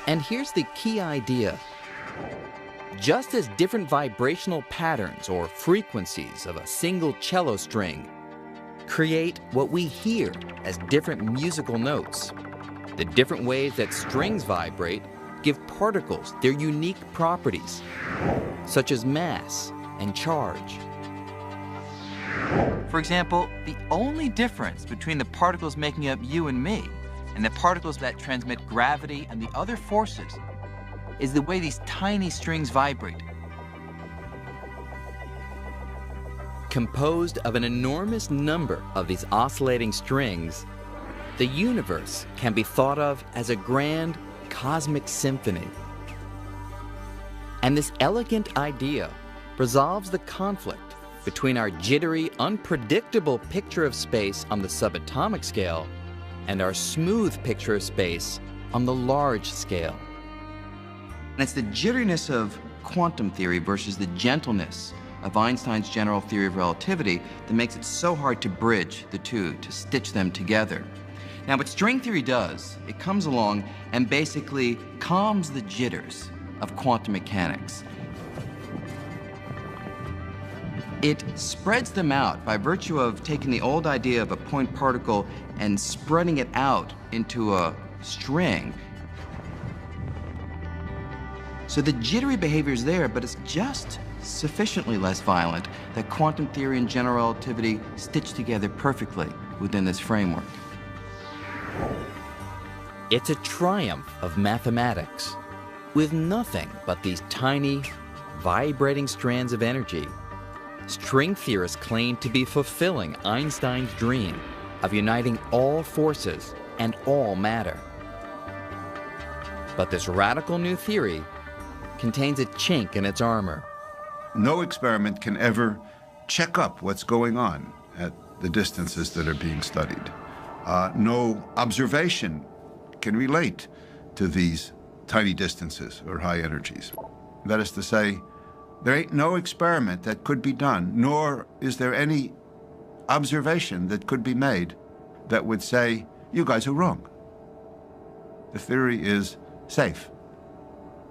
And here's the key idea. Just as different vibrational patterns or frequencies of a single cello string create what we hear as different musical notes, the different ways that strings vibrate give particles their unique properties, such as mass and charge. For example, the only difference between the particles making up you and me and the particles that transmit gravity and the other forces is the way these tiny strings vibrate. Composed of an enormous number of these oscillating strings, the universe can be thought of as a grand cosmic symphony. And this elegant idea resolves the conflict between our jittery, unpredictable picture of space on the subatomic scale and our smooth picture of space on the large scale. And it's the jitteriness of quantum theory versus the gentleness of Einstein's general theory of relativity that makes it so hard to bridge the two, to stitch them together. Now, what string theory does, it comes along and basically calms the jitters of quantum mechanics. It spreads them out by virtue of taking the old idea of a point particle and spreading it out into a string. So the jittery behavior is there, but it's just sufficiently less violent that quantum theory and general relativity stitch together perfectly within this framework. It's a triumph of mathematics, with nothing but these tiny, vibrating strands of energy. String theorists claim to be fulfilling Einstein's dream of uniting all forces and all matter. But this radical new theory contains a chink in its armor. No experiment can ever check up what's going on at the distances that are being studied. No observation can relate to these tiny distances or high energies. That is to say, there ain't no experiment that could be done, nor is there any observation that could be made that would say, you guys are wrong. The theory is safe,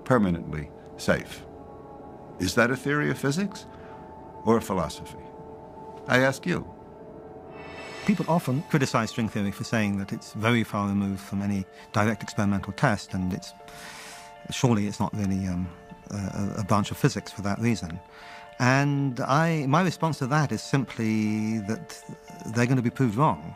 permanently safe. Is that a theory of physics or a philosophy? I ask you. People often criticize string theory for saying that it's very far removed from any direct experimental test, and surely it's not really a branch of physics for that reason. And my response to that is simply that they're going to be proved wrong.